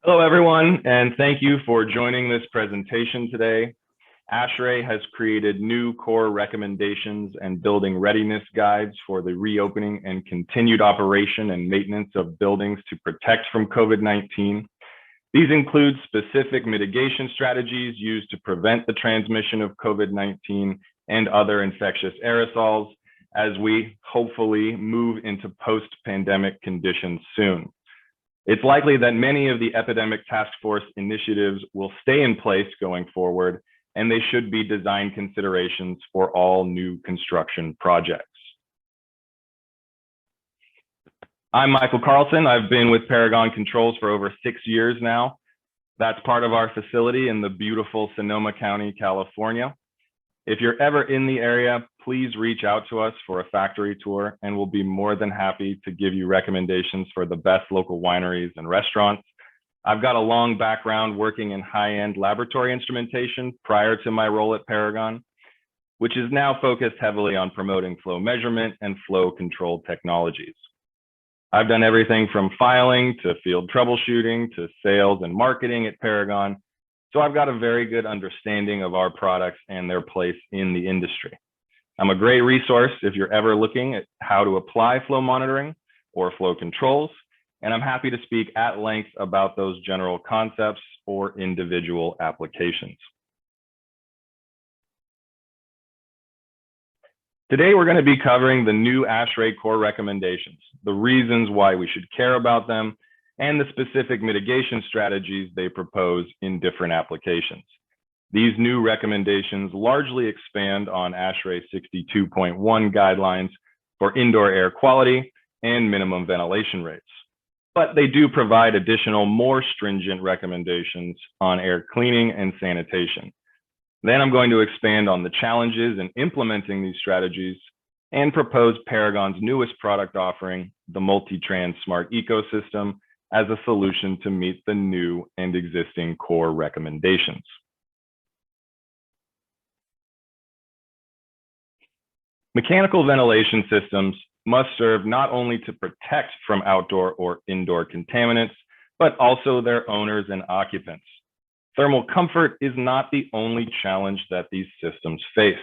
Hello, everyone, and thank you for joining this presentation today. ASHRAE has created new core recommendations and building readiness guides for the reopening and continued operation and maintenance of buildings to protect from COVID-19. These include specific mitigation strategies used to prevent the transmission of COVID-19 and other infectious aerosols as we hopefully move into post-pandemic conditions soon. It's likely that many of the epidemic task force initiatives will stay in place going forward, and they should be design considerations for all new construction projects. I'm Michael Carlson. I've been with Paragon Controls for over 6 years now. That's part of our facility in the beautiful Sonoma County, California. If you're ever in the area, please reach out to us for a factory tour, and we'll be more than happy to give you recommendations for the best local wineries and restaurants. I've got a long background working in high-end laboratory instrumentation prior to my role at Paragon, which is now focused heavily on promoting flow measurement and flow control technologies. I've done everything from filing to field troubleshooting to sales and marketing at Paragon. So I've got a very good understanding of our products and their place in the industry. I'm a great resource if you're ever looking at how to apply flow monitoring or flow controls, and I'm happy to speak at length about those general concepts or individual applications. Today, we're going to be covering the new ASHRAE core recommendations, the reasons why we should care about them, and the specific mitigation strategies they propose in different applications. These new recommendations largely expand on ASHRAE 62.1 guidelines for indoor air quality and minimum ventilation rates, but they do provide additional, more stringent recommendations on air cleaning and sanitation. Then I'm going to expand on the challenges in implementing these strategies and propose Paragon's newest product offering, the Multitrans Smart Ecosystem, as a solution to meet the new and existing core recommendations. Mechanical ventilation systems must serve not only to protect from outdoor or indoor contaminants, but also their owners and occupants. Thermal comfort is not the only challenge that these systems face.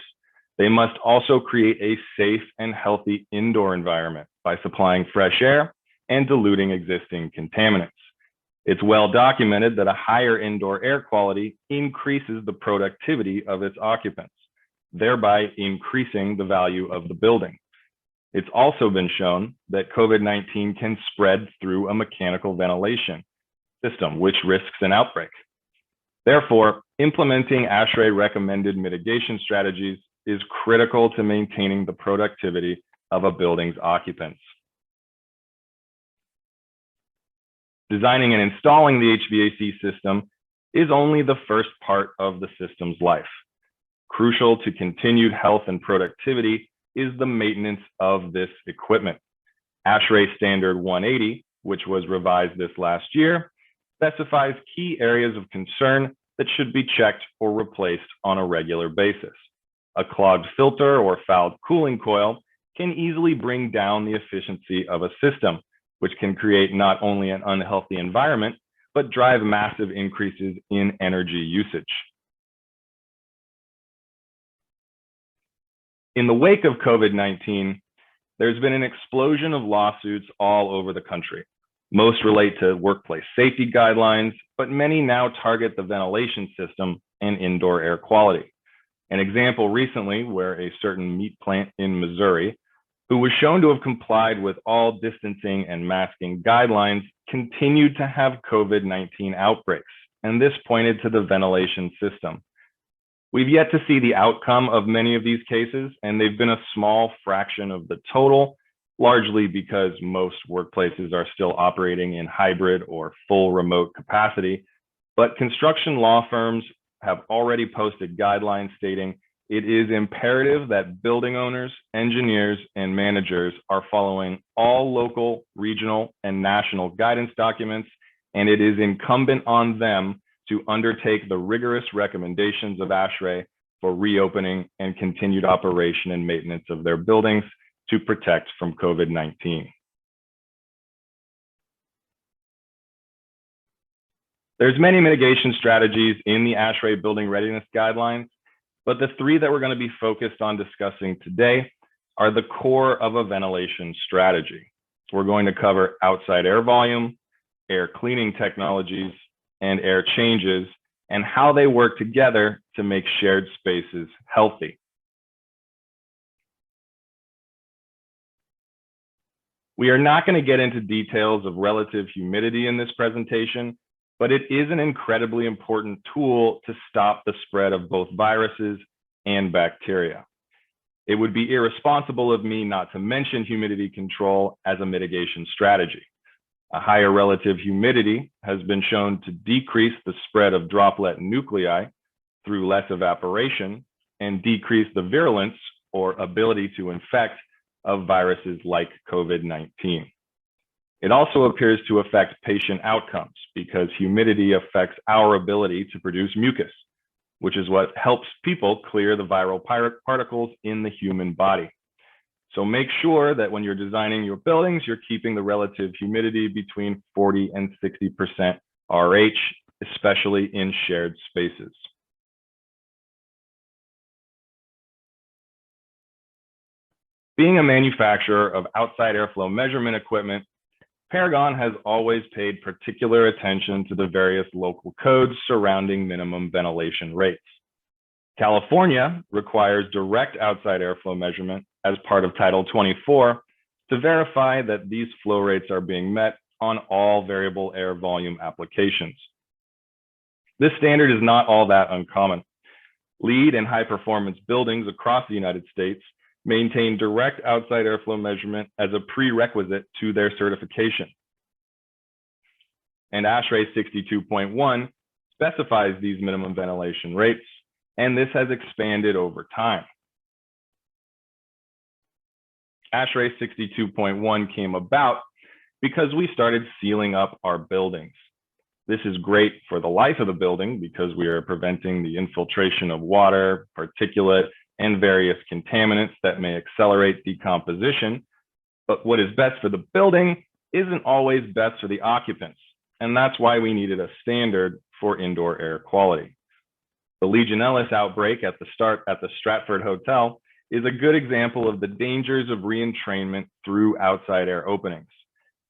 They must also create a safe and healthy indoor environment by supplying fresh air and diluting existing contaminants. It's well documented that a higher indoor air quality increases the productivity of its occupants, thereby increasing the value of the building. It's also been shown that COVID-19 can spread through a mechanical ventilation system, which risks an outbreak. Therefore, implementing ASHRAE recommended mitigation strategies is critical to maintaining the productivity of a building's occupants. Designing and installing the HVAC system is only the first part of the system's life. Crucial to continued health and productivity is the maintenance of this equipment. ASHRAE Standard 180, which was revised this last year, specifies key areas of concern that should be checked or replaced on a regular basis. A clogged filter or fouled cooling coil can easily bring down the efficiency of a system, which can create not only an unhealthy environment, but drive massive increases in energy usage. In the wake of COVID-19, there's been an explosion of lawsuits all over the country. Most relate to workplace safety guidelines, but many now target the ventilation system and indoor air quality. An example recently where a certain meat plant in Missouri, who was shown to have complied with all distancing and masking guidelines, continued to have COVID-19 outbreaks, and this pointed to the ventilation system. We've yet to see the outcome of many of these cases, and they've been a small fraction of the total, largely because most workplaces are still operating in hybrid or full remote capacity. But construction law firms have already posted guidelines stating it is imperative that building owners, engineers, and managers are following all local, regional, and national guidance documents, and it is incumbent on them to undertake the rigorous recommendations of ASHRAE for reopening and continued operation and maintenance of their buildings to protect from COVID-19. There's many mitigation strategies in the ASHRAE building readiness guidelines, but the three that we're going to be focused on discussing today are the core of a ventilation strategy. So we're going to cover outside air volume, air cleaning technologies, and air changes, and how they work together to make shared spaces healthy. We are not going to get into details of relative humidity in this presentation, but it is an incredibly important tool to stop the spread of both viruses and bacteria. It would be irresponsible of me not to mention humidity control as a mitigation strategy. A higher relative humidity has been shown to decrease the spread of droplet nuclei through less evaporation and decrease the virulence or ability to infect of viruses like COVID-19. It also appears to affect patient outcomes because humidity affects our ability to produce mucus, which is what helps people clear the viral particles in the human body. So make sure that when you're designing your buildings, you're keeping the relative humidity between 40 and 60% RH, especially in shared spaces. Being a manufacturer of outside airflow measurement equipment, Paragon has always paid particular attention to the various local codes surrounding minimum ventilation rates. California requires direct outside airflow measurement as part of Title 24 to verify that these flow rates are being met on all variable air volume applications. This standard is not all that uncommon. LEED and high-performance buildings across the United States maintain direct outside airflow measurement as a prerequisite to their certification. And ASHRAE 62.1 specifies these minimum ventilation rates, and this has expanded over time. ASHRAE 62.1 came about because we started sealing up our buildings. This is great for the life of the building because we are preventing the infiltration of water, particulate, and various contaminants that may accelerate decomposition. But what is best for the building isn't always best for the occupants. And that's why we needed a standard for indoor air quality. The Legionella outbreak at the Stratford Hotel is a good example of the dangers of re-entrainment through outside air openings.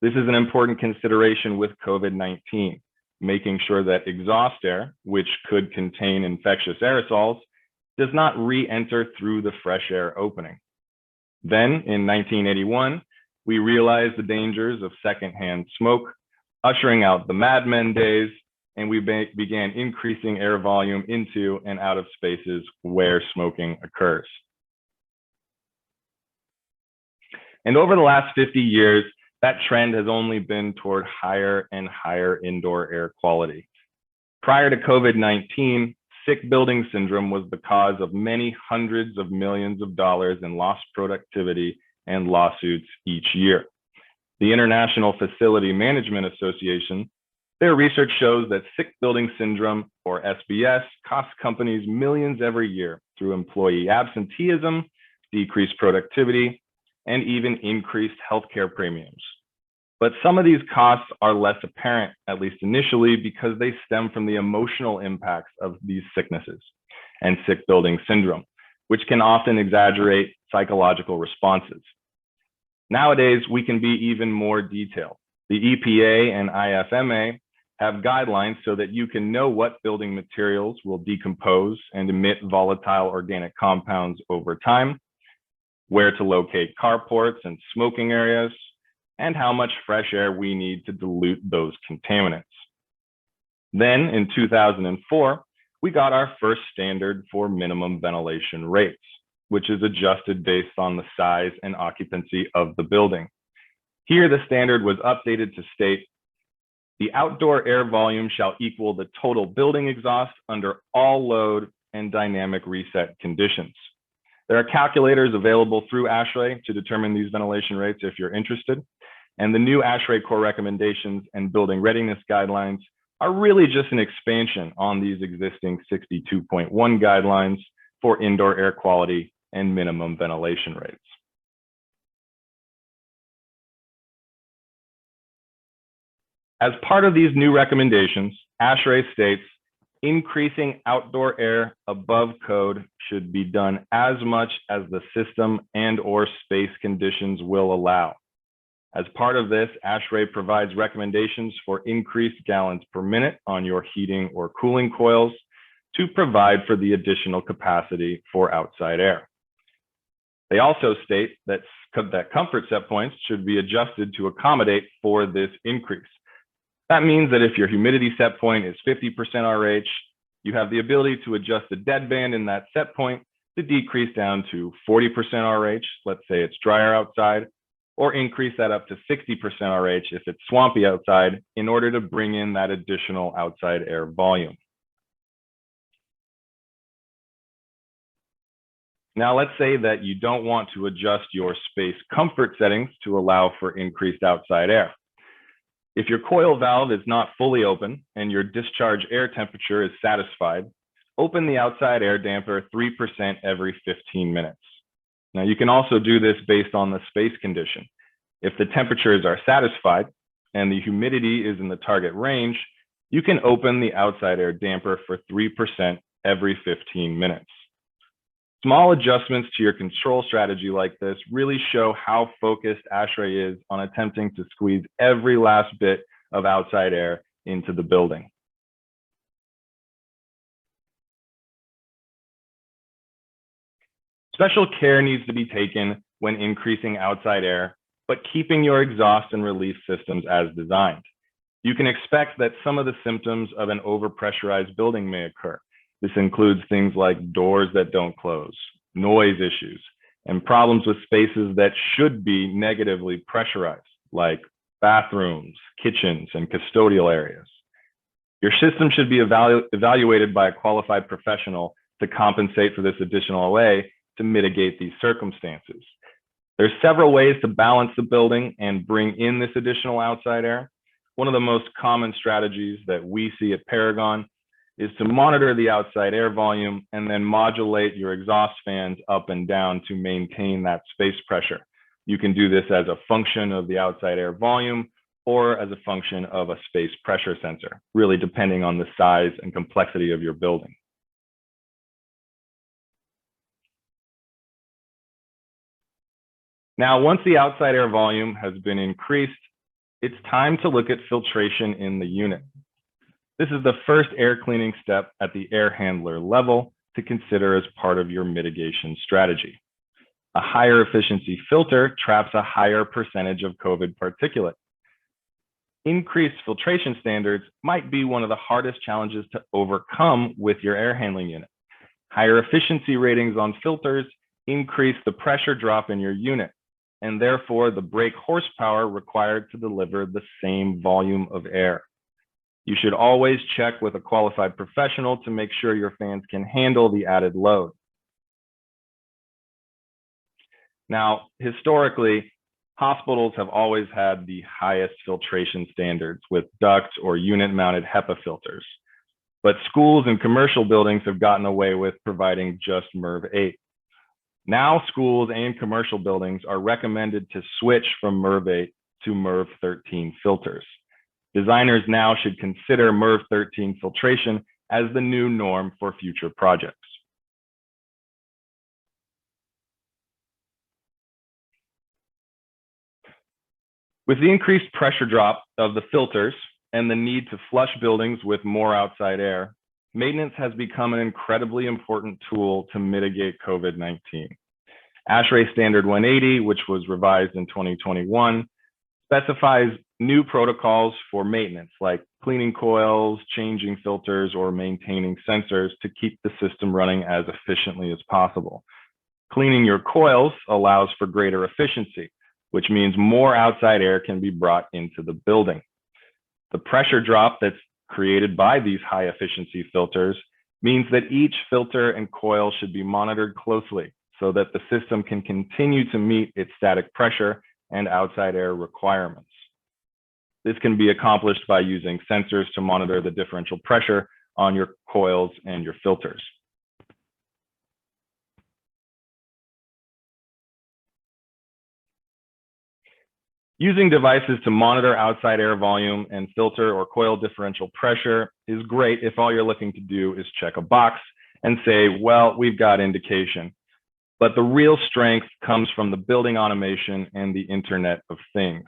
This is an important consideration with COVID-19, making sure that exhaust air, which could contain infectious aerosols, does not re-enter through the fresh air opening. Then, in 1981, we realized the dangers of secondhand smoke, ushering out the Mad Men days, and we began increasing air volume into and out of spaces where smoking occurs. And over the last 50 years, that trend has only been toward higher and higher indoor air quality. Prior to COVID-19, sick building syndrome was the cause of many hundreds of millions of dollars in lost productivity and lawsuits each year. The International Facility Management Association, their research shows that sick building syndrome, or SBS, costs companies millions every year through employee absenteeism, decreased productivity, and even increased healthcare premiums. But some of these costs are less apparent, at least initially, because they stem from the emotional impacts of these sicknesses and sick building syndrome, which can often exaggerate psychological responses. Nowadays, we can be even more detailed. The EPA and IFMA have guidelines so that you can know what building materials will decompose and emit volatile organic compounds over time, where to locate carports and smoking areas, and how much fresh air we need to dilute those contaminants. Then in 2004, we got our first standard for minimum ventilation rates, which is adjusted based on the size and occupancy of the building. Here, the standard was updated to state, the outdoor air volume shall equal the total building exhaust under all load and dynamic reset conditions. There are calculators available through ASHRAE to determine these ventilation rates if you're interested. And the new ASHRAE core recommendations and building readiness guidelines are really just an expansion on these existing 62.1 guidelines for indoor air quality and minimum ventilation rates. As part of these new recommendations, ASHRAE states, increasing outdoor air above code should be done as much as the system and/or space conditions will allow. As part of this, ASHRAE provides recommendations for increased gallons per minute on your heating or cooling coils to provide for the additional capacity for outside air. They also state that comfort set points should be adjusted to accommodate for this increase. That means that if your humidity set point is 50% RH, you have the ability to adjust the deadband in that set point to decrease down to 40% RH, let's say it's drier outside, or increase that up to 60% RH if it's swampy outside in order to bring in that additional outside air volume. Now, let's say that you don't want to adjust your space comfort settings to allow for increased outside air. If your coil valve is not fully open and your discharge air temperature is satisfied, open the outside air damper 3% every 15 minutes. Now, you can also do this based on the space condition. If the temperatures are satisfied and the humidity is in the target range, you can open the outside air damper for 3% every 15 minutes. Small adjustments to your control strategy like this really show how focused ASHRAE is on attempting to squeeze every last bit of outside air into the building. Special care needs to be taken when increasing outside air, but keeping your exhaust and release systems as designed. You can expect that some of the symptoms of an overpressurized building may occur. This includes things like doors that don't close, noise issues, and problems with spaces that should be negatively pressurized, like bathrooms, kitchens, and custodial areas. Your system should be evaluated by a qualified professional to compensate for this additional OA to mitigate these circumstances. There's several ways to balance the building and bring in this additional outside air. One of the most common strategies that we see at Paragon is to monitor the outside air volume and then modulate your exhaust fans up and down to maintain that space pressure. You can do this as a function of the outside air volume or as a function of a space pressure sensor, really depending on the size and complexity of your building. Now, once the outside air volume has been increased, it's time to look at filtration in the unit. This is the first air cleaning step at the air handler level to consider as part of your mitigation strategy. A higher efficiency filter traps a higher percentage of COVID particulate. Increased filtration standards might be one of the hardest challenges to overcome with your air handling unit. Higher efficiency ratings on filters increase the pressure drop in your unit, and therefore the brake horsepower required to deliver the same volume of air. You should always check with a qualified professional to make sure your fans can handle the added load. Now, historically, hospitals have always had the highest filtration standards with duct or unit-mounted HEPA filters, but schools and commercial buildings have gotten away with providing just MERV 8. Now, schools and commercial buildings are recommended to switch from MERV 8 to MERV 13 filters. Designers now should consider MERV 13 filtration as the new norm for future projects. With the increased pressure drop of the filters and the need to flush buildings with more outside air, maintenance has become an incredibly important tool to mitigate COVID-19. ASHRAE Standard 180, which was revised in 2021, specifies new protocols for maintenance, like cleaning coils, changing filters, or maintaining sensors to keep the system running as efficiently as possible. Cleaning your coils allows for greater efficiency, which means more outside air can be brought into the building. The pressure drop that's created by these high efficiency filters means that each filter and coil should be monitored closely so that the system can continue to meet its static pressure and outside air requirements. This can be accomplished by using sensors to monitor the differential pressure on your coils and your filters. Using devices to monitor outside air volume and filter or coil differential pressure is great if all you're looking to do is check a box and say, well, we've got indication. But the real strength comes from the building automation and the Internet of Things.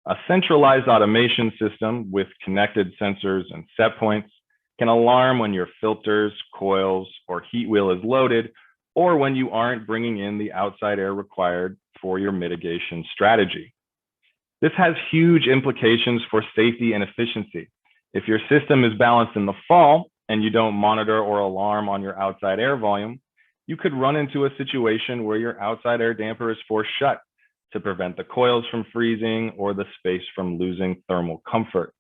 A centralized automation system with connected sensors and set points can alarm when your filters, coils, or heat wheel is loaded, or when you aren't bringing in the outside air required for your mitigation strategy. This has huge implications for safety and efficiency. If your system is balanced in the fall and you don't monitor or alarm on your outside air volume, you could run into a situation where your outside air damper is forced shut to prevent the coils from freezing or the space from losing thermal comfort.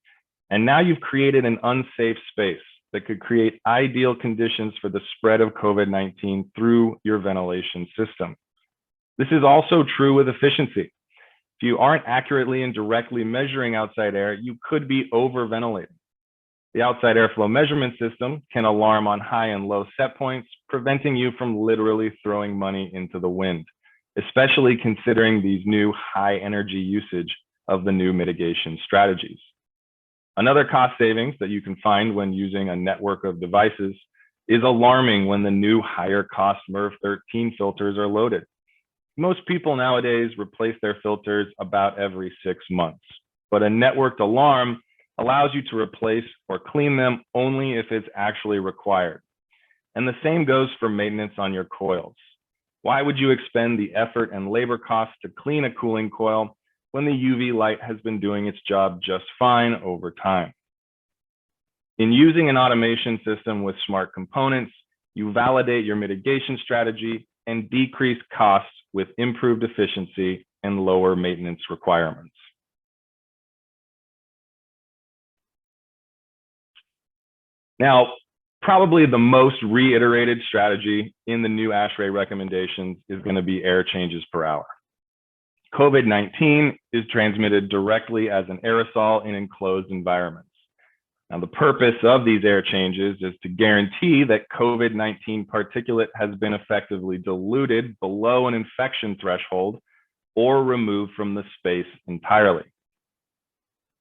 And now you've created an unsafe space that could create ideal conditions for the spread of COVID-19 through your ventilation system. This is also true with efficiency. If you aren't accurately and directly measuring outside air, you could be over-ventilating. The outside airflow measurement system can alarm on high and low set points, preventing you from literally throwing money into the wind, especially considering these new high energy usage of the new mitigation strategies. Another cost savings that you can find when using a network of devices is alarming when the new higher cost MERV 13 filters are loaded. Most people nowadays replace their filters about every 6 months, but a networked alarm allows you to replace or clean them only if it's actually required. And the same goes for maintenance on your coils. Why would you expend the effort and labor costs to clean a cooling coil when the UV light has been doing its job just fine over time? In using an automation system with smart components, you validate your mitigation strategy and decrease costs with improved efficiency and lower maintenance requirements. Now, probably the most reiterated strategy in the new ASHRAE recommendations is going to be air changes per hour. COVID-19 is transmitted directly as an aerosol in enclosed environments. Now, the purpose of these air changes is to guarantee that COVID-19 particulate has been effectively diluted below an infection threshold or removed from the space entirely.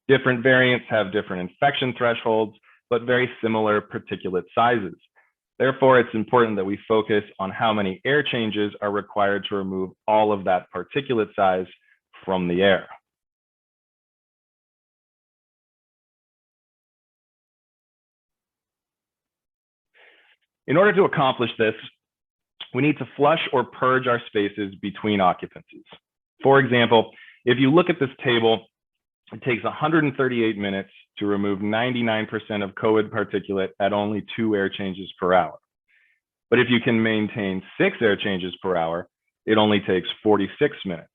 Different variants have different infection thresholds, but very similar particulate sizes. Therefore, it's important that we focus on how many air changes are required to remove all of that particulate size from the air. In order to accomplish this, we need to flush or purge our spaces between occupancies. For example, if you look at this table, it takes 138 minutes to remove 99% of COVID particulate at only 2 air changes per hour. But if you can maintain 6 air changes per hour, it only takes 46 minutes.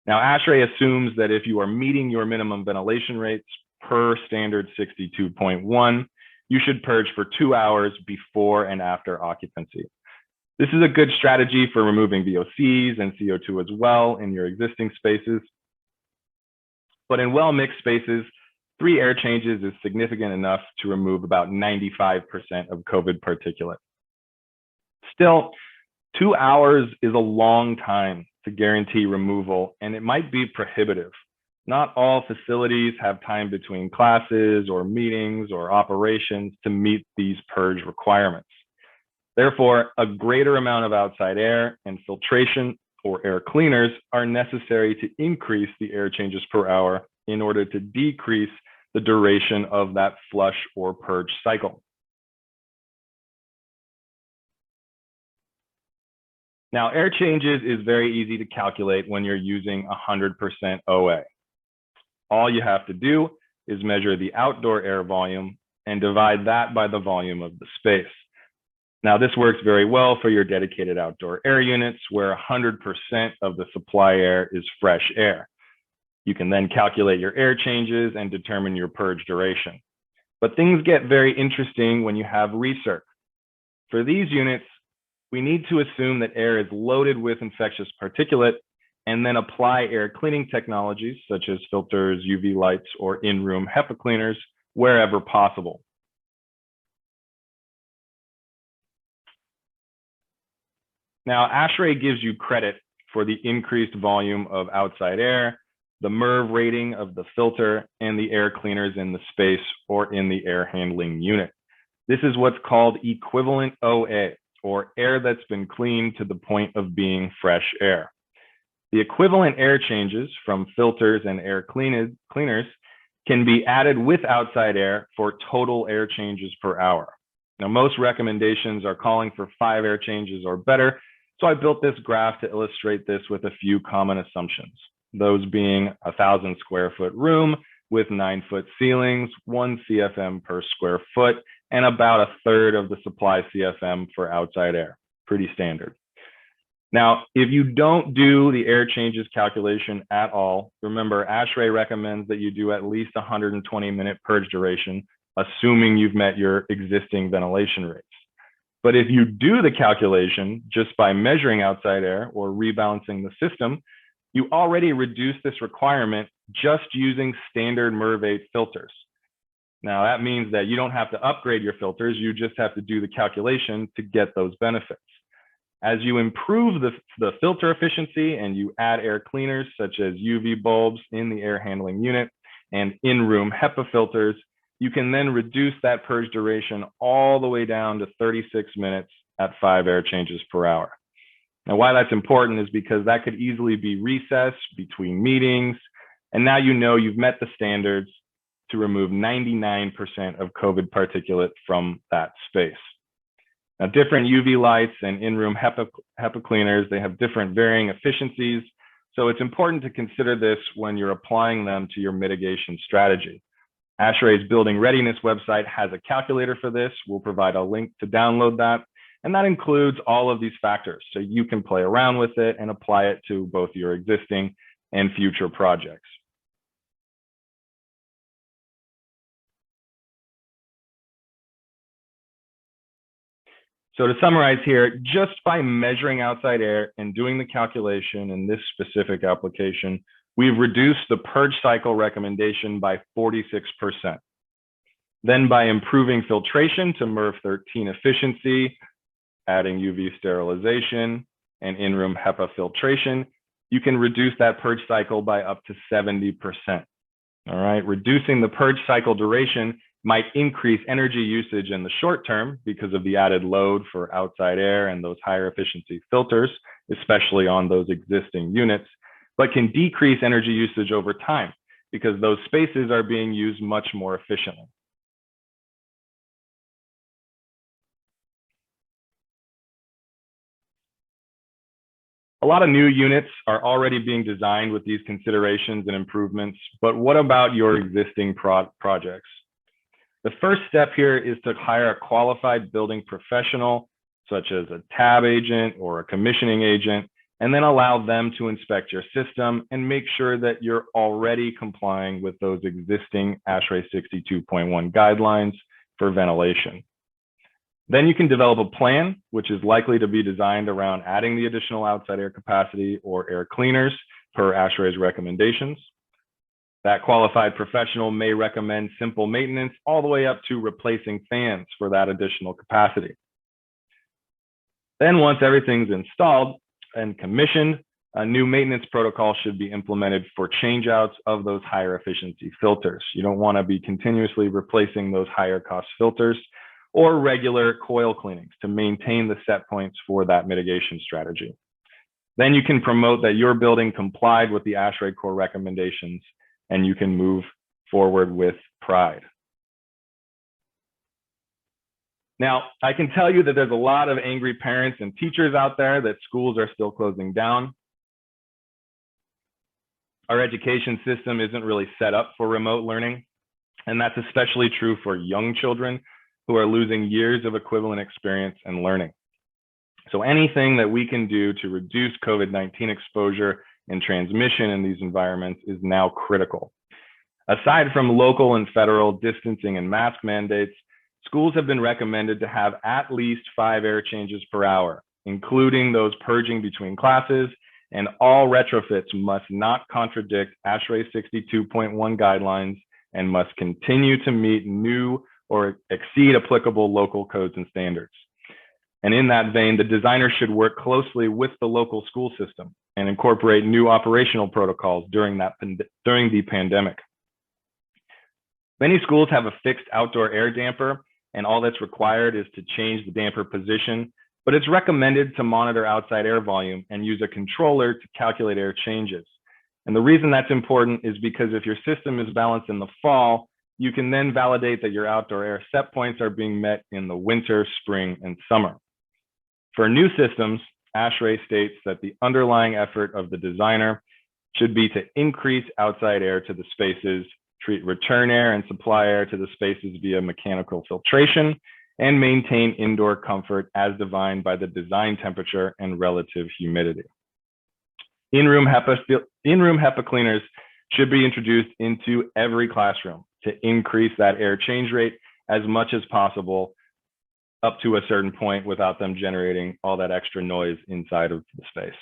Now, ASHRAE assumes that if you are meeting your minimum ventilation rates per standard 62.1, you should purge for 2 hours before and after occupancy. This is a good strategy for removing VOCs and CO2 as well in your existing spaces. But in well-mixed spaces, 3 air changes is significant enough to remove about 95% of COVID particulate. Still, 2 hours is a long time to guarantee removal, and it might be prohibitive. Not all facilities have time between classes or meetings or operations to meet these purge requirements. Therefore, a greater amount of outside air and filtration or air cleaners are necessary to increase the air changes per hour in order to decrease the duration of that flush or purge cycle. Now, air changes is very easy to calculate when you're using 100% OA. All you have to do is measure the outdoor air volume and divide that by the volume of the space. Now, this works very well for your dedicated outdoor air units where 100% of the supply air is fresh air. You can then calculate your air changes and determine your purge duration. But things get very interesting when you have recirc. For these units, we need to assume that air is loaded with infectious particulate and then apply air cleaning technologies such as filters, UV lights, or in-room HEPA cleaners wherever possible. Now, ASHRAE gives you credit for the increased volume of outside air the MERV rating of the filter, and the air cleaners in the space or in the air handling unit. This is what's called equivalent OA, or air that's been cleaned to the point of being fresh air. The equivalent air changes from filters and air cleaners can be added with outside air for total air changes per hour. Now, most recommendations are calling for 5 air changes or better, so I built this graph to illustrate this with a few common assumptions. Those being 1,000 square foot room with 9-foot ceilings, 1 CFM per square foot, and about 1/3 of the supply CFM for outside air. Pretty standard. Now, if you don't do the air changes calculation at all, remember ASHRAE recommends that you do at least 120-minute purge duration, assuming you've met your existing ventilation rates. But if you do the calculation just by measuring outside air or rebalancing the system, you already reduce this requirement just using standard MERV 8 filters. Now, that means that you don't have to upgrade your filters, you just have to do the calculation to get those benefits. As you improve the filter efficiency and you add air cleaners such as UV bulbs in the air handling unit and in-room HEPA filters, you can then reduce that purge duration all the way down to 36 minutes at 5 air changes per hour. Now, why that's important is because that could easily be recessed between meetings, and now you know you've met the standards to remove 99% of COVID particulate from that space. Now, different UV lights and in-room HEPA cleaners, they have different varying efficiencies, so it's important to consider this when you're applying them to your mitigation strategy. ASHRAE's Building Readiness website has a calculator for this. We'll provide a link to download that, and that includes all of these factors, so you can play around with it and apply it to both your existing and future projects. So to summarize here, just by measuring outside air and doing the calculation in this specific application, we've reduced the purge cycle recommendation by 46%. Then by improving filtration to MERV 13 efficiency, adding UV sterilization and in-room HEPA filtration, you can reduce that purge cycle by up to 70%. All right, reducing the purge cycle duration might increase energy usage in the short term because of the added load for outside air and those higher efficiency filters, especially on those existing units, but can decrease energy usage over time because those spaces are being used much more efficiently. A lot of new units are already being designed with these considerations and improvements, but what about your existing projects? The first step here is to hire a qualified building professional, such as a tab agent or a commissioning agent, and then allow them to inspect your system and make sure that you're already complying with those existing ASHRAE 62.1 guidelines for ventilation. Then you can develop a plan, which is likely to be designed around adding the additional outside air capacity or air cleaners per ASHRAE's recommendations. That qualified professional may recommend simple maintenance all the way up to replacing fans for that additional capacity. Then once everything's installed and commissioned, a new maintenance protocol should be implemented for changeouts of those higher efficiency filters. You don't want to be continuously replacing those higher cost filters or regular coil cleanings to maintain the set points for that mitigation strategy. Then you can promote that your building complied with the ASHRAE core recommendations and you can move forward with pride. Now, I can tell you that there's a lot of angry parents and teachers out there that schools are still closing down. Our education system isn't really set up for remote learning, and that's especially true for young children who are losing years of equivalent experience and learning. So anything that we can do to reduce COVID-19 exposure and transmission in these environments is now critical. Aside from local and federal distancing and mask mandates, schools have been recommended to have at least 5 air changes per hour, including those purging between classes, and all retrofits must not contradict ASHRAE 62.1 guidelines and must continue to meet new or exceed applicable local codes and standards. And in that vein, the designer should work closely with the local school system and incorporate new operational protocols during the pandemic. Many schools have a fixed outdoor air damper, and all that's required is to change the damper position, but it's recommended to monitor outside air volume and use a controller to calculate air changes. And the reason that's important is because if your system is balanced in the fall, you can then validate that your outdoor air set points are being met in the winter, spring, and summer. For new systems, ASHRAE states that the underlying effort of the designer should be to increase outside air to the spaces, treat return air and supply air to the spaces via mechanical filtration, and maintain indoor comfort as defined by the design temperature and relative humidity. In-room HEPA cleaners should be introduced into every classroom to increase that air change rate as much as possible up to a certain point without them generating all that extra noise inside of the space.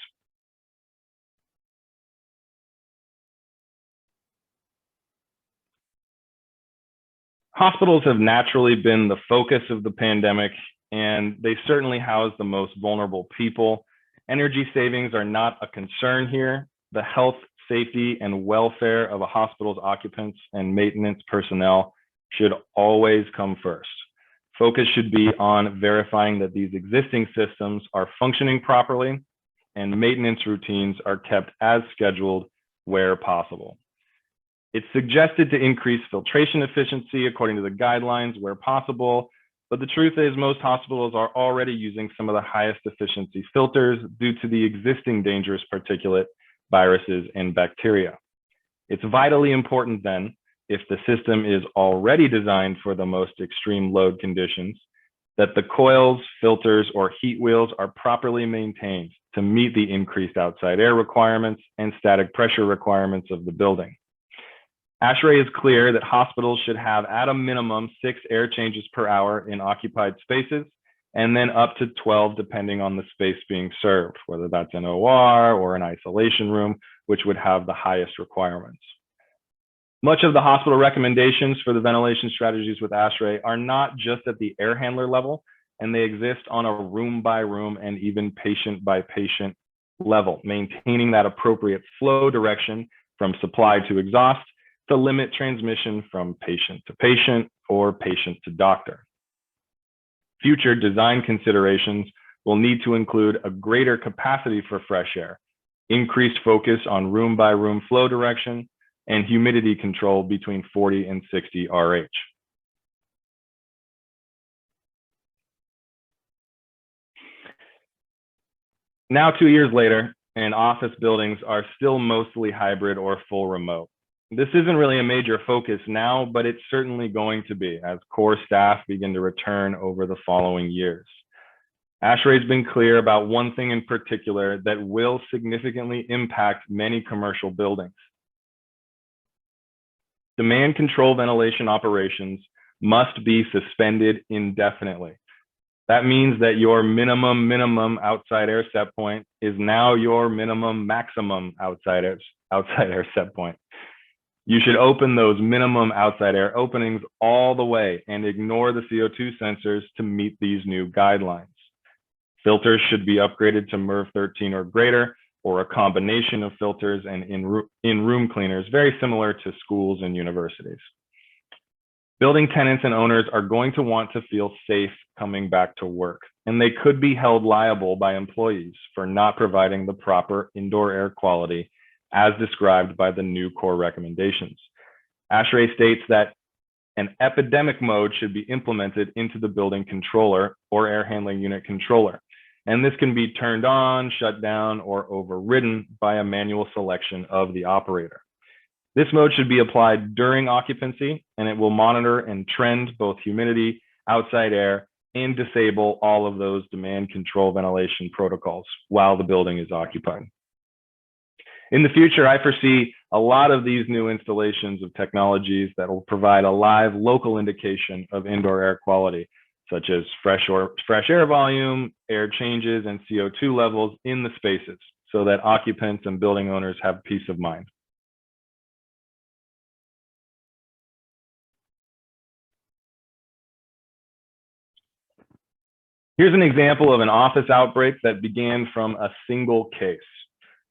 Hospitals have naturally been the focus of the pandemic, and they certainly house the most vulnerable people. Energy savings are not a concern here. The health, safety, and welfare of a hospital's occupants and maintenance personnel should always come first. Focus should be on verifying that these existing systems are functioning properly and maintenance routines are kept as scheduled where possible. It's suggested to increase filtration efficiency according to the guidelines where possible, but the truth is most hospitals are already using some of the highest efficiency filters due to the existing dangerous particulate, viruses, and bacteria. It's vitally important then, if the system is already designed for the most extreme load conditions, that the coils, filters, or heat wheels are properly maintained to meet the increased outside air requirements and static pressure requirements of the building. ASHRAE is clear that hospitals should have at a minimum 6 air changes per hour in occupied spaces, and then up to 12 depending on the space being served, whether that's an OR or an isolation room, which would have the highest requirements. Much of the hospital recommendations for the ventilation strategies with ASHRAE are not just at the air handler level, and they exist on a room by room and even patient by patient level, maintaining that appropriate flow direction from supply to exhaust to limit transmission from patient to patient or patient to doctor. Future design considerations will need to include a greater capacity for fresh air, increased focus on room by room flow direction, and humidity control between 40 and 60 RH. Now, 2 years later, and office buildings are still mostly hybrid or full remote. This isn't really a major focus now, but it's certainly going to be as core staff begin to return over the following years. ASHRAE has been clear about one thing in particular that will significantly impact many commercial buildings. Demand control ventilation operations must be suspended indefinitely. That means that your minimum outside air set point is now your maximum outside air set point. You should open those minimum outside air openings all the way and ignore the CO2 sensors to meet these new guidelines. Filters should be upgraded to MERV 13 or greater, or a combination of filters and in-room cleaners, very similar to schools and universities. Building tenants and owners are going to want to feel safe coming back to work, and they could be held liable by employees for not providing the proper indoor air quality as described by the new core recommendations. ASHRAE states that an epidemic mode should be implemented into the building controller or air handling unit controller. And this can be turned on, shut down, or overridden by a manual selection of the operator. This mode should be applied during occupancy, and it will monitor and trend both humidity, outside air, and disable all of those demand control ventilation protocols while the building is occupied. In the future, I foresee a lot of these new installations of technologies that will provide a live local indication of indoor air quality, such as fresh air volume, air changes, and CO2 levels in the spaces, so that occupants and building owners have peace of mind. Here's an example of an office outbreak that began from a single case.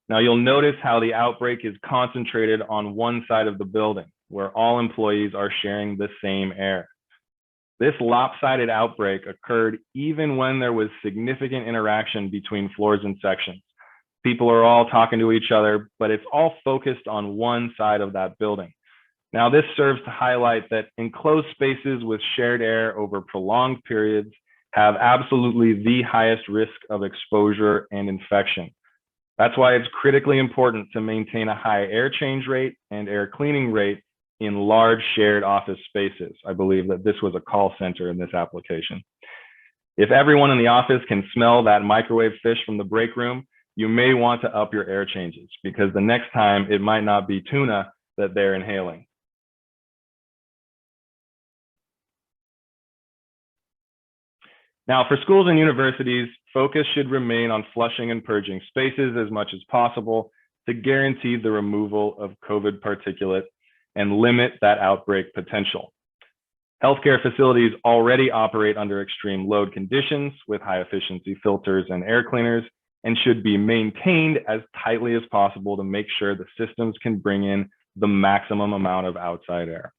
Now you'll notice how the outbreak is concentrated on one side of the building, where all employees are sharing the same air. This lopsided outbreak occurred even when there was significant interaction between floors and sections. People are all talking to each other, but it's all focused on one side of that building. Now, this serves to highlight that enclosed spaces with shared air over prolonged periods have absolutely the highest risk of exposure and infection. That's why it's critically important to maintain a high air change rate and air cleaning rate in large shared office spaces. I believe that this was a call center in this application. If everyone in the office can smell that microwave fish from the break room, you may want to up your air changes, because the next time it might not be tuna that they're inhaling. Now, for schools and universities, focus should remain on flushing and purging spaces as much as possible to guarantee the removal of COVID particulate and limit that outbreak potential. Healthcare facilities already operate under extreme load conditions with high efficiency filters and air cleaners, and should be maintained as tightly as possible to make sure the systems can bring in the maximum amount of outside air.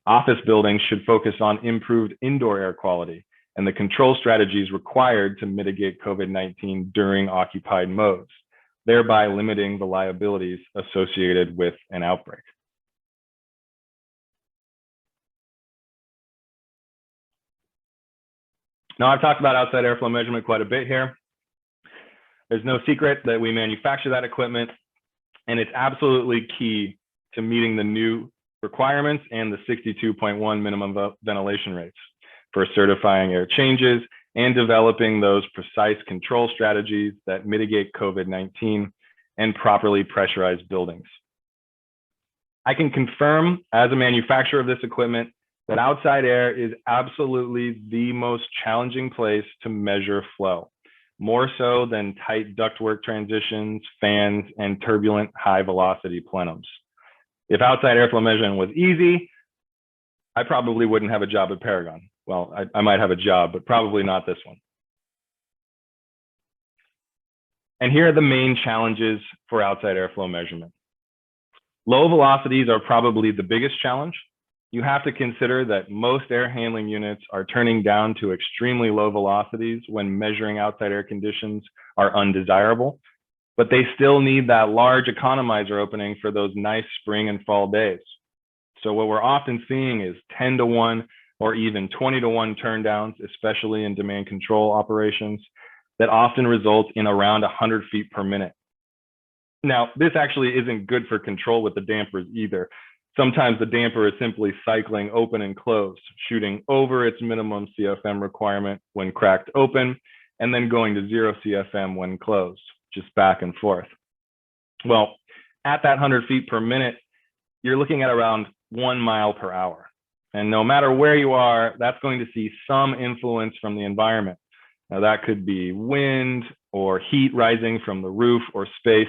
Office buildings should focus on improved indoor air quality and the control strategies required to mitigate COVID-19 during occupied modes, thereby limiting the liabilities associated with an outbreak. Now, I've talked about outside airflow measurement quite a bit here. There's no secret that we manufacture that equipment, and it's absolutely key to meeting the new requirements and the 62.1 minimum ventilation rates for certifying air changes and developing those precise control strategies that mitigate COVID-19 and properly pressurize buildings. I can confirm as a manufacturer of this equipment that outside air is absolutely the most challenging place to measure flow, more so than tight ductwork transitions, fans, and turbulent high velocity plenums. If outside airflow measurement was easy, I probably wouldn't have a job at Paragon. Well, I might have a job, but probably not this one. And here are the main challenges for outside airflow measurement. Low velocities are probably the biggest challenge. You have to consider that most air handling units are turning down to extremely low velocities when measuring outside air conditions are undesirable, but they still need that large economizer opening for those nice spring and fall days. So what we're often seeing is 10-to-1 or even 20-to-1 turndowns, especially in demand control operations, that often result in around 100 feet per minute. Now, this actually isn't good for control with the dampers either. Sometimes the damper is simply cycling open and close, shooting over its minimum CFM requirement when cracked open, and then going to 0 CFM when closed, just back and forth. Well, at that 100 feet per minute, you're looking at around 1 mile per hour. And no matter where you are, that's going to see some influence from the environment. Now, that could be wind or heat rising from the roof or space,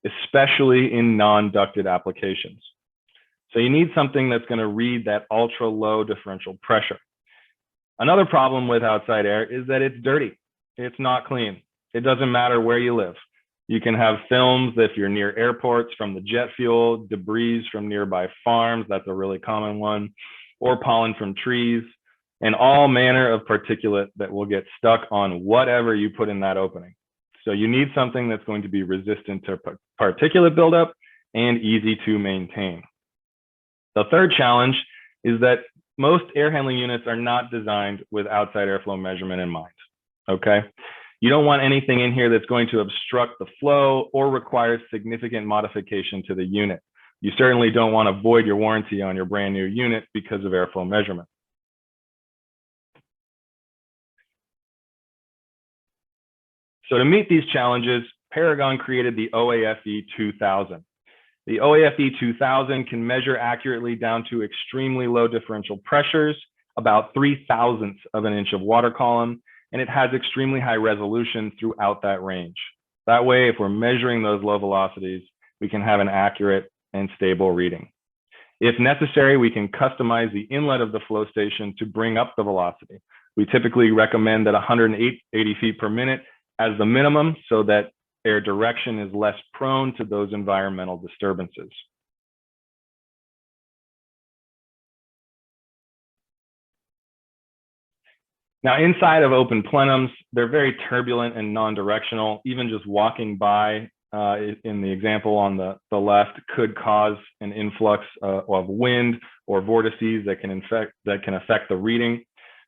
especially in non-ducted applications. So you need something that's going to read that ultra low differential pressure. Another problem with outside air is that it's dirty. It's not clean. It doesn't matter where you live. You can have films if you're near airports from the jet fuel, debris from nearby farms, that's a really common one, or pollen from trees, and all manner of particulate that will get stuck on whatever you put in that opening. So you need something that's going to be resistant to particulate buildup and easy to maintain. The third challenge is that most air handling units are not designed with outside airflow measurement in mind, okay? You don't want anything in here that's going to obstruct the flow or require significant modification to the unit. You certainly don't want to void your warranty on your brand new unit because of airflow measurement. So to meet these challenges, Paragon created the OAFE 2000. The OAFE 2000 can measure accurately down to extremely low differential pressures, about 3/1000ths of an inch of water column, and it has extremely high resolution throughout that range. That way, if we're measuring those low velocities, we can have an accurate and stable reading. If necessary, we can customize the inlet of the flow station to bring up the velocity. We typically recommend that 180 feet per minute as the minimum so that air direction is less prone to those environmental disturbances. Now, inside of open plenums, they're very turbulent and non-directional. Even just walking by, in the example on the left, could cause an influx of wind or vortices that can affect the reading.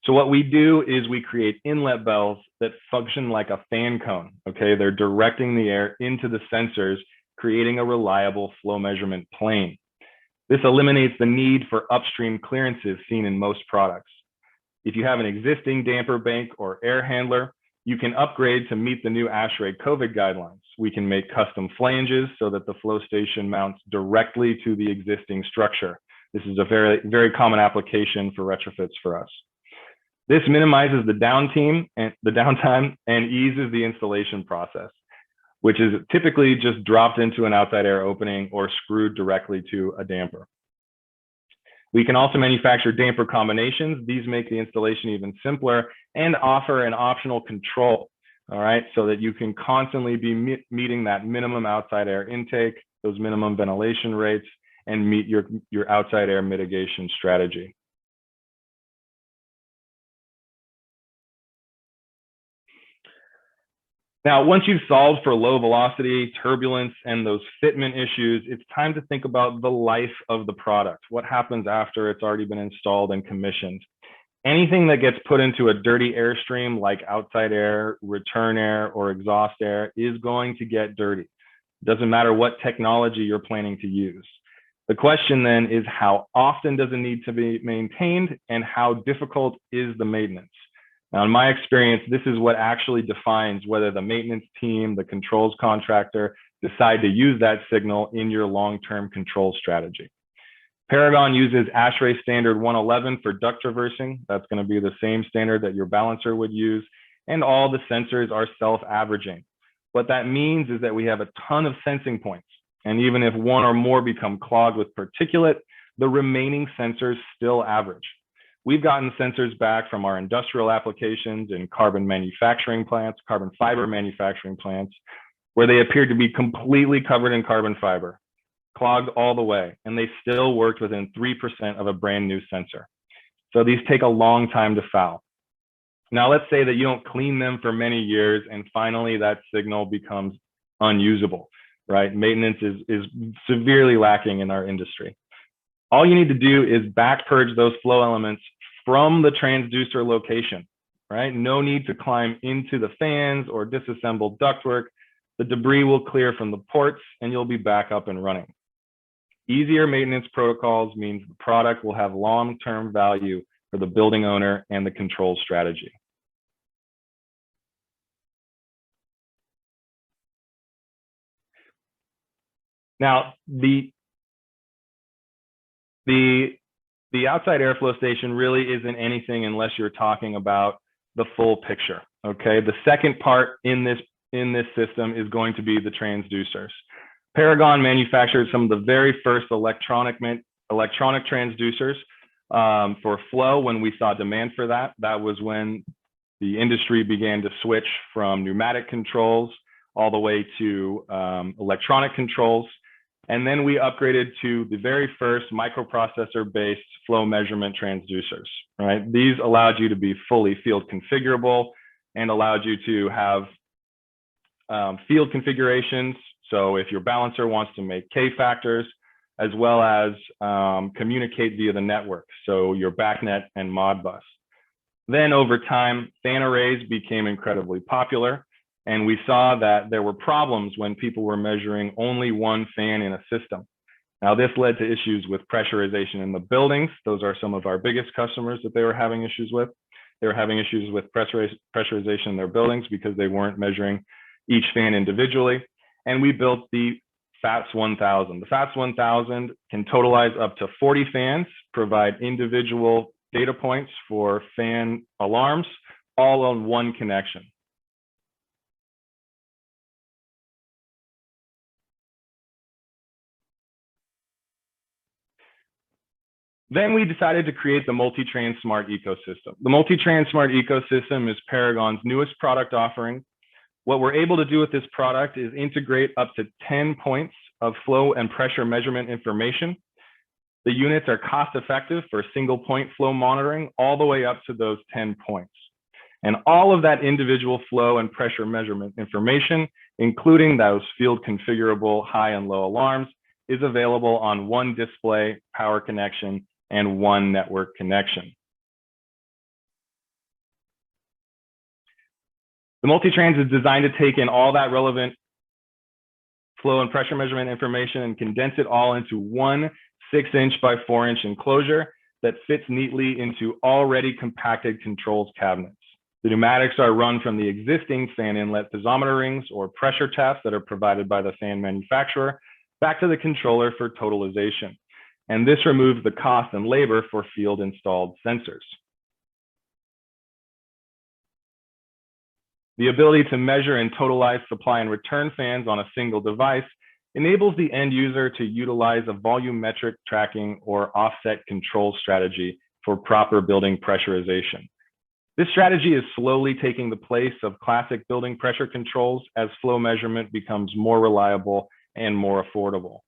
So what we do is we create inlet bells that function like a fan cone. Okay, they're directing the air into the sensors, creating a reliable flow measurement plane. This eliminates the need for upstream clearances seen in most products. If you have an existing damper bank or air handler, you can upgrade to meet the new ASHRAE COVID guidelines. We can make custom flanges so that the flow station mounts directly to the existing structure. This is a very, very common application for retrofits for us. This minimizes the downtime and eases the installation process, which is typically just dropped into an outside air opening or screwed directly to a damper. We can also manufacture damper combinations. These make the installation even simpler and offer an optional control, all right, so that you can constantly be meeting that minimum outside air intake, those minimum ventilation rates, and meet your outside air mitigation strategy. Now, once you've solved for low velocity, turbulence, and those fitment issues, it's time to think about the life of the product. What happens after it's already been installed and commissioned? Anything that gets put into a dirty airstream like outside air, return air, or exhaust air is going to get dirty. It doesn't matter what technology you're planning to use. The question then is, how often does it need to be maintained and how difficult is the maintenance? Now, in my experience, this is what actually defines whether the maintenance team, the controls contractor, decide to use that signal in your long-term control strategy. Paragon uses ASHRAE standard 111 for duct traversing. That's going to be the same standard that your balancer would use. And all the sensors are self-averaging. What that means is that we have a ton of sensing points. And even if one or more become clogged with particulate, the remaining sensors still average. We've gotten sensors back from our industrial applications in carbon manufacturing plants, carbon fiber manufacturing plants, where they appeared to be completely covered in carbon fiber, clogged all the way, and they still worked within 3% of a brand new sensor. So these take a long time to foul. Now let's say that you don't clean them for many years and finally that signal becomes unusable, right? Maintenance is severely lacking in our industry. All you need to do is back purge those flow elements from the transducer location, right? No need to climb into the fans or disassemble ductwork. The debris will clear from the ports and you'll be back up and running. Easier maintenance protocols means the product will have long-term value for the building owner and the control strategy. Now, the outside airflow station really isn't anything unless you're talking about the full picture, okay? The second part in this system is going to be the transducers. Paragon manufactured some of the very first electronic transducers for flow when we saw demand for that. That was when the industry began to switch from pneumatic controls all the way to electronic controls. And then we upgraded to the very first microprocessor-based flow measurement transducers, right? These allowed you to be fully field configurable and allowed you to have field configurations. So if your balancer wants to make K factors, as well as communicate via the network, so your BACnet and Modbus. Then over time, fan arrays became incredibly popular. And we saw that there were problems when people were measuring only one fan in a system. Now, this led to issues with pressurization in the buildings. Those are some of our biggest customers that they were having issues with. They were having issues with pressurization in their buildings because they weren't measuring each fan individually. And we built the FATS 1000. The FATS 1000 can totalize up to 40 fans, provide individual data points for fan alarms, all on one connection. Then we decided to create the Multitrans Smart Ecosystem. The Multitrans Smart Ecosystem is Paragon's newest product offering. What we're able to do with this product is integrate up to 10 points of flow and pressure measurement information. The units are cost effective for single point flow monitoring all the way up to those 10 points. And all of that individual flow and pressure measurement information, including those field configurable high and low alarms, is available on one display, power connection, and one network connection. The Multitrans is designed to take in all that relevant flow and pressure measurement information and condense it all into one 6-inch by 4-inch enclosure that fits neatly into already compacted controls cabinets. The pneumatics are run from the existing fan inlet piezometer rings or pressure taps that are provided by the fan manufacturer back to the controller for totalization. And this removes the cost and labor for field installed sensors. The ability to measure and totalize supply and return fans on a single device enables the end user to utilize a volumetric tracking or offset control strategy for proper building pressurization. This strategy is slowly taking the place of classic building pressure controls as flow measurement becomes more reliable and more affordable.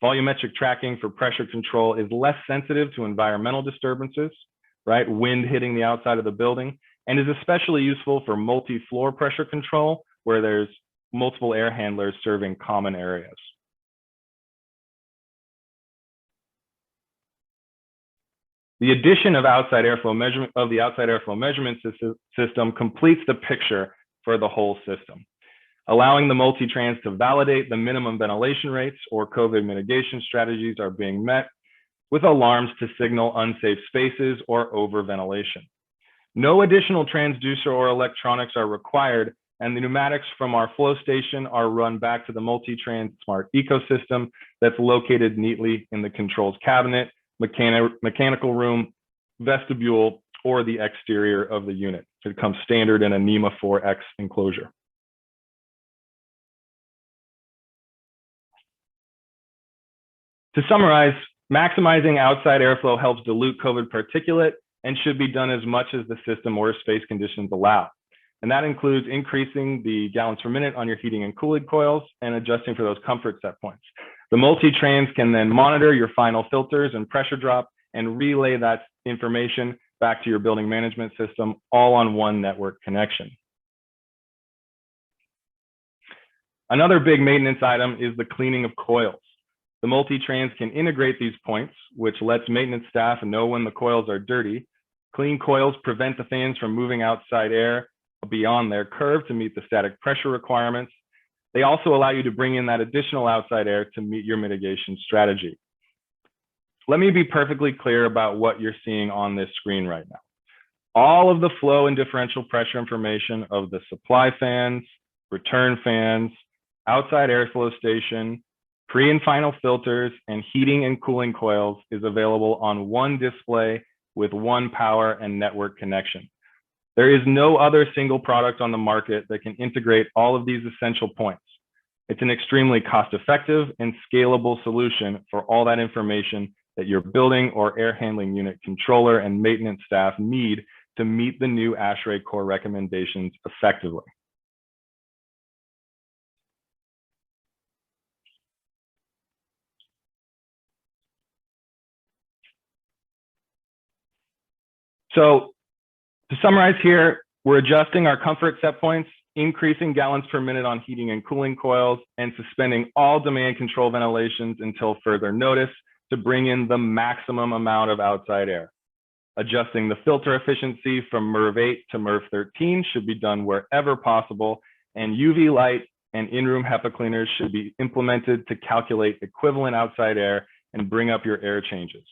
Volumetric tracking for pressure control is less sensitive to environmental disturbances, right? Wind hitting the outside of the building, and is especially useful for multi-floor pressure control where there's multiple air handlers serving common areas. The addition of the outside airflow measurement system completes the picture for the whole system, allowing the Multitrans to validate the minimum ventilation rates or COVID mitigation strategies are being met with alarms to signal unsafe spaces or overventilation. No additional transducer or electronics are required, and the pneumatics from our flow station are run back to the Multitrans Smart Ecosystem that's located neatly in the controls cabinet, mechanical room, vestibule, or the exterior of the unit. It comes standard in a NEMA 4X enclosure. To summarize, maximizing outside airflow helps dilute COVID particulate and should be done as much as the system or space conditions allow. And that includes increasing the gallons per minute on your heating and cooling coils and adjusting for those comfort set points. The Multitrans can then monitor your final filters and pressure drop and relay that information back to your building management system, all on one network connection. Another big maintenance item is the cleaning of coils. The Multitrans can integrate these points, which lets maintenance staff know when the coils are dirty. Clean coils prevent the fans from moving outside air beyond their curve to meet the static pressure requirements. They also allow you to bring in that additional outside air to meet your mitigation strategy. Let me be perfectly clear about what you're seeing on this screen right now. All of the flow and differential pressure information of the supply fans, return fans, outside airflow station, pre and final filters, and heating and cooling coils is available on one display with one power and network connection. There is no other single product on the market that can integrate all of these essential points. It's an extremely cost-effective and scalable solution for all that information that your building or air handling unit controller and maintenance staff need to meet the new ASHRAE core recommendations effectively. So to summarize here, we're adjusting our comfort set points, increasing gallons per minute on heating and cooling coils, and suspending all demand control ventilations until further notice to bring in the maximum amount of outside air. Adjusting the filter efficiency from MERV 8 to MERV 13 should be done wherever possible, and UV light and in-room HEPA cleaners should be implemented to calculate equivalent outside air and bring up your air changes.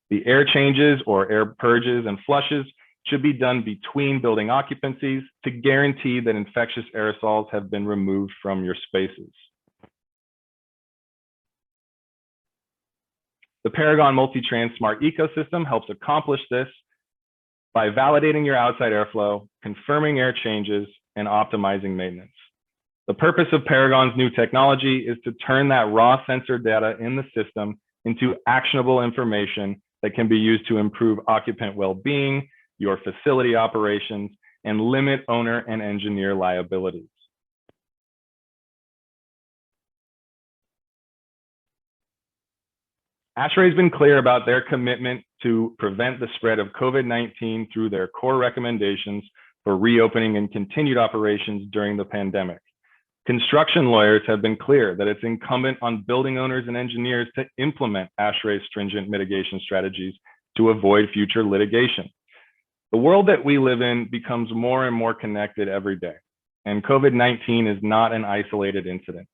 The air changes or air purges and flushes should be done between building occupancies to guarantee that infectious aerosols have been removed from your spaces. The Paragon Multitrans Smart Ecosystem helps accomplish this by validating your outside airflow, confirming air changes, and optimizing maintenance. The purpose of Paragon's new technology is to turn that raw sensor data in the system into actionable information that can be used to improve occupant well-being, your facility operations, and limit owner and engineer liabilities. ASHRAE has been clear about their commitment to prevent the spread of COVID-19 through their core recommendations for reopening and continued operations during the pandemic. Construction lawyers have been clear that it's incumbent on building owners and engineers to implement ASHRAE's stringent mitigation strategies to avoid future litigation. The world that we live in becomes more and more connected every day, and COVID-19 is not an isolated incident.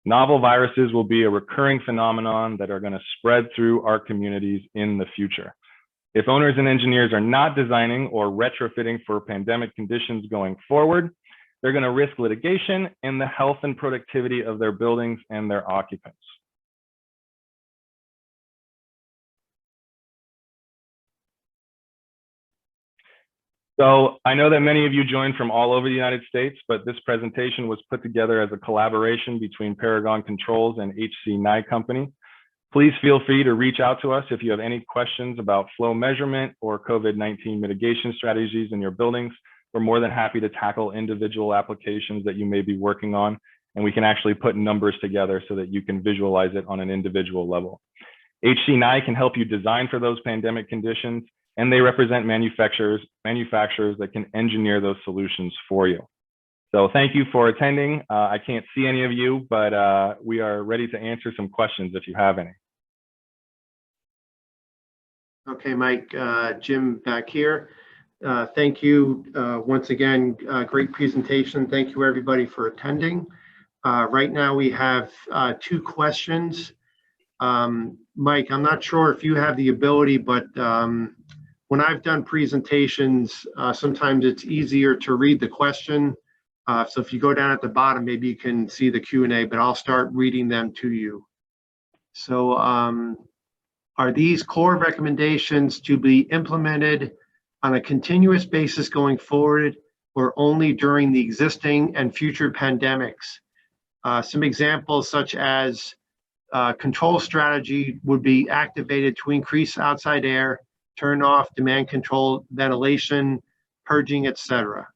Novel viruses will be a recurring phenomenon that are going to spread through our communities in the future. If owners and engineers are not designing or retrofitting for pandemic conditions going forward, they're going to risk litigation and the health and productivity of their buildings and their occupants. So I know that many of you joined from all over the United States, but this presentation was put together as a collaboration between Paragon Controls and HC Nye Company. Please feel free to reach out to us if you have any questions about flow measurement or COVID-19 mitigation strategies in your buildings. We're more than happy to tackle individual applications that you may be working on, and we can actually put numbers together so that you can visualize it on an individual level. HC Nye can help you design for those pandemic conditions, and they represent manufacturers that can engineer those solutions for you. So thank you for attending. I can't see any of you, but we are ready to answer some questions if you have any. Okay, Mike, Jim back here. Thank you once again, great presentation. Thank you everybody for attending. Right now we have 2 questions. Mike, I'm not sure if you have the ability, but when I've done presentations, sometimes it's easier to read the question. So if you go down at the bottom, maybe you can see the Q&A, but I'll start reading them to you. So are these core recommendations to be implemented on a continuous basis going forward or only during the existing and future pandemics? Some examples such as control strategy would be activated to increase outside air, turn off demand control, ventilation, purging, etc.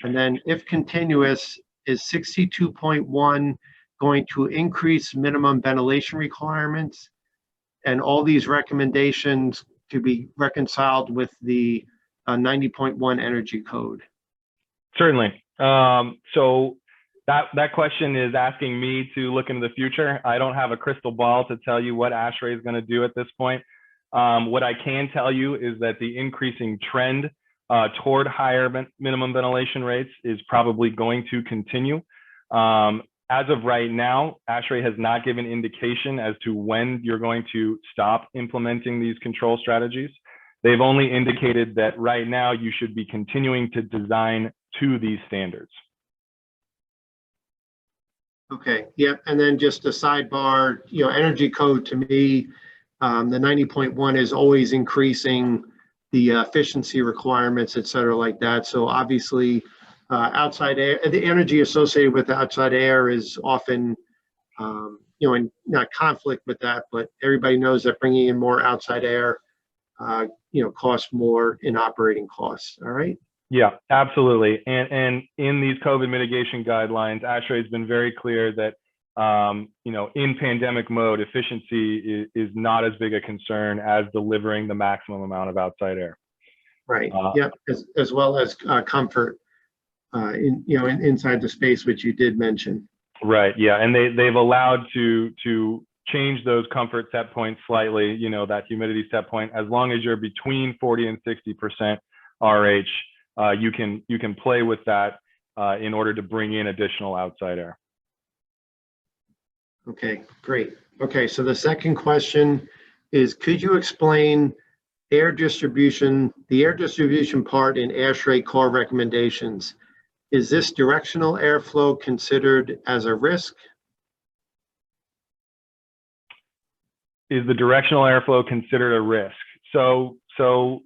And then if continuous, is 62.1 going to increase minimum ventilation requirements? And all these recommendations to be reconciled with the 90.1 energy code? Certainly. So that question is asking me to look into the future. I don't have a crystal ball to tell you what ASHRAE is going to do at this point. What I can tell you is that the increasing trend toward higher minimum ventilation rates is probably going to continue. As of right now, ASHRAE has not given indication as to when you're going to stop implementing these control strategies. They've only indicated that right now you should be continuing to design to these standards. Okay, yep, and then just a sidebar, energy code to me, the 90.1 is always increasing the efficiency requirements, et cetera, like that. So obviously, outside air, the energy associated with outside air is often, in not conflict with that, but everybody knows that bringing in more outside air, costs more in operating costs. All right. Yeah, absolutely. And in these COVID mitigation guidelines, ASHRAE has been very clear that, in pandemic mode, efficiency is not as big a concern as delivering the maximum amount of outside air. Right. Yep. As well as comfort. Inside the space, which you did mention. Right. Yeah, and they've allowed to change those comfort set points slightly. That humidity set point, as long as you're between 40 and 60% RH, you can play with that in order to bring in additional outside air. Okay, great. Okay, so the second question is, could you explain the air distribution part in ASHRAE core recommendations? Is this directional airflow considered as a risk? Is the directional airflow considered a risk? So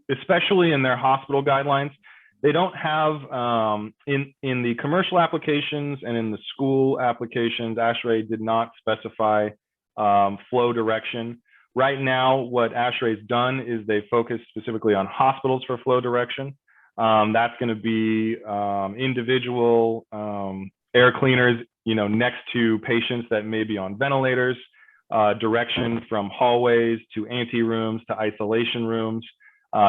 especially in their hospital guidelines, they don't have, in the commercial applications and in the school applications, ASHRAE did not specify flow direction. Right now, what ASHRAE's done is they focus specifically on hospitals for flow direction. That's going to be individual air cleaners, next to patients that may be on ventilators, direction from hallways to ante rooms to isolation rooms,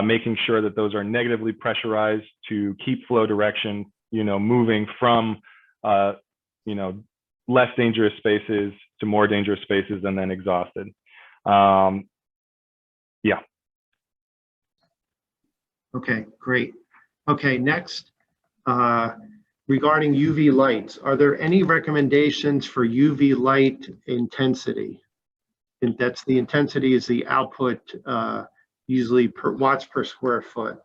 making sure that those are negatively pressurized to keep flow direction, moving from, less dangerous spaces to more dangerous spaces and then exhausted. Yeah. Okay, great. Okay, next, regarding UV lights, are there any recommendations for UV light intensity? And that's the intensity is the output, usually per watts per square foot.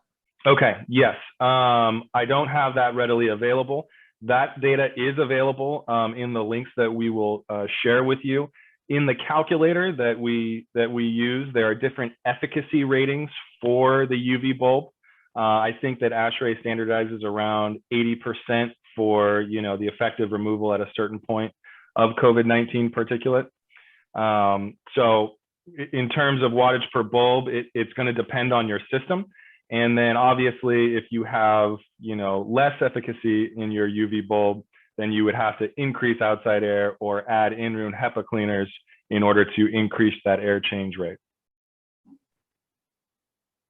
Okay, yes. I don't have that readily available. That data is available in the links that we will share with you. In the calculator that we use, there are different efficacy ratings for the UV bulb. I think that ASHRAE standardizes around 80% for the effective removal at a certain point of COVID-19 particulate. So in terms of wattage per bulb, it's going to depend on your system. And then obviously, if you have less efficacy in your UV bulb, then you would have to increase outside air or add in-room HEPA cleaners in order to increase that air change rate.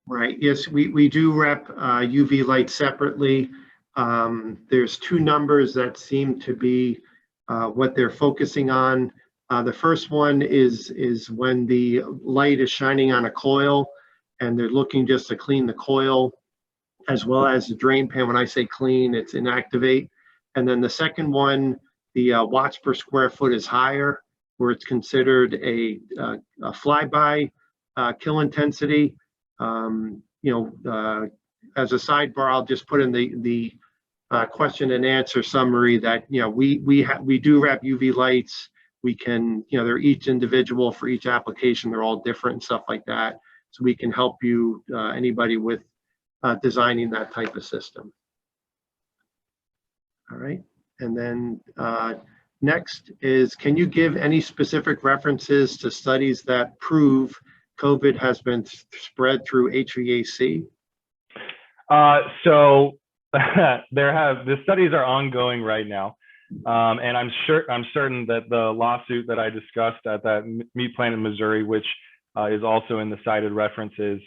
Right. Yes, we do rep UV light separately. There's two numbers that seem to be what they're focusing on. The first one is when the light is shining on a coil and they're looking just to clean the coil as well as the drain pan. When I say clean, it's inactivate. And then the second one, the watts per square foot is higher, where it's considered a flyby kill intensity. As a sidebar, I'll just put in the question and answer summary that we do wrap UV lights. We can, they're each individual for each application. They're all different and stuff like that. So we can help you, anybody with designing that type of system. All right, and then next is, can you give any specific references to studies that prove COVID has been spread through HVAC? So the studies are ongoing right now. And I'm certain that the lawsuit that I discussed at that meat plant in Missouri, which is also in the cited references,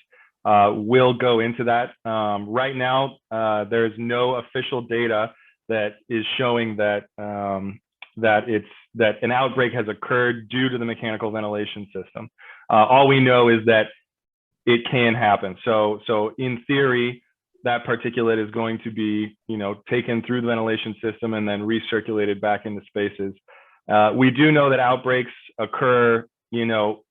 will go into that. Right now, there's no official data that is showing that that an outbreak has occurred due to the mechanical ventilation system. All we know is that it can happen. So in theory, that particulate is going to be, taken through the ventilation system and then recirculated back into spaces. We do know that outbreaks occur,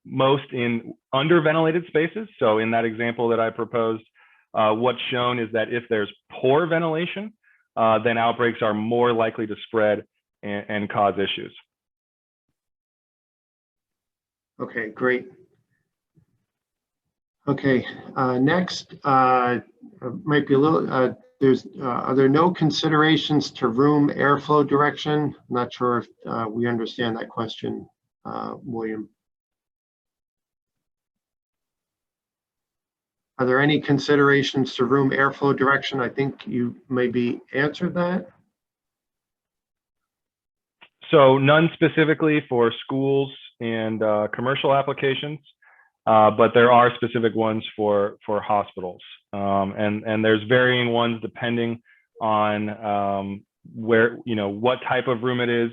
most in underventilated spaces. So in that example that I proposed, what's shown is that if there's poor ventilation, then outbreaks are more likely to spread and cause issues. Okay, great. Okay, next, might be a little, are there no considerations to room airflow direction? I'm not sure if we understand that question, William. Are there any considerations to room airflow direction? I think you maybe answered that. So none specifically for schools and commercial applications. But there are specific ones for hospitals, and there's varying ones depending on where, what type of room it is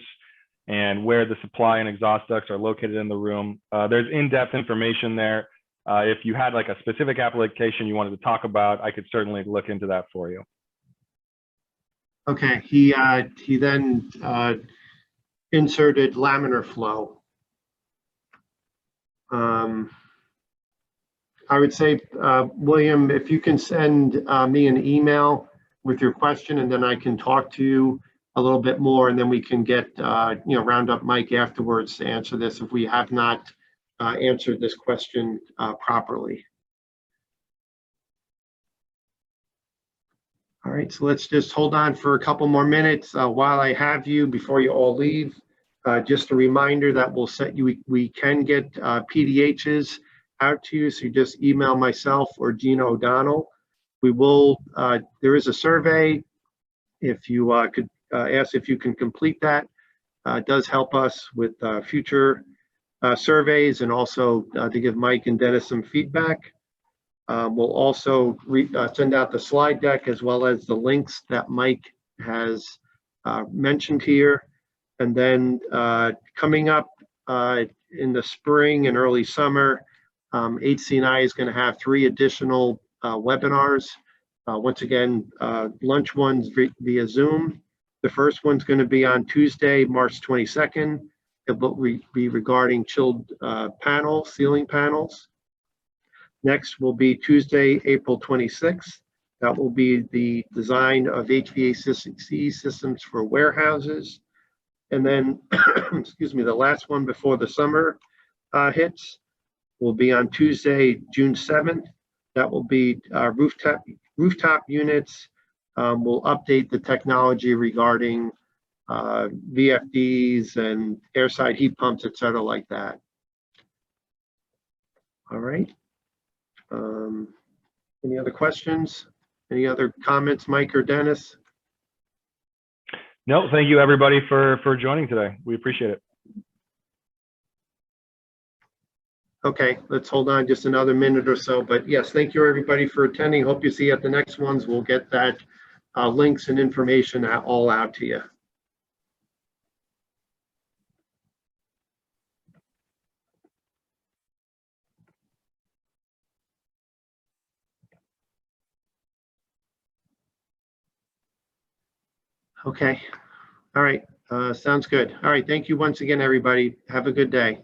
and where the supply and exhaust ducts are located in the room. There's in-depth information there. If you had like a specific application you wanted to talk about, I could certainly look into that for you. Okay, he then inserted laminar flow. I would say, William, if you can send me an email with your question, and then I can talk to you a little bit more, and then we can get, round up Mike afterwards to answer this if we have not answered this question properly. All right, so let's just hold on for a couple more minutes while I have you before you all leave. Just a reminder that we'll set you, we can get PDHs out to you. So you just email myself or Gina O'Donnell. We will, there is a survey. If you could ask if you can complete that, it does help us with future surveys and also to give Mike and Dennis some feedback. We'll also send out the slide deck as well as the links that Mike has mentioned here. And then coming up in the spring and early summer, HC&I is going to have 3 additional webinars. Once again, lunch ones via Zoom. The first one's going to be on Tuesday, March 22nd. It will be regarding chilled ceiling panels. Next will be Tuesday, April 26th. That will be the design of HVAC systems for warehouses. And then, excuse me, the last one before the summer hits will be on Tuesday, June 7th. That will be rooftop units. We'll update the technology regarding VFDs and airside heat pumps, et cetera, like that. All right. Any other questions? Any other comments, Mike or Dennis? No, thank you everybody for joining today. We appreciate it. Okay, let's hold on just another minute or so. But yes, thank you everybody for attending. Hope you see you at the next ones. We'll get that links and information all out to you. Okay. All right. Sounds good. All right. Thank you once again, everybody. Have a good day.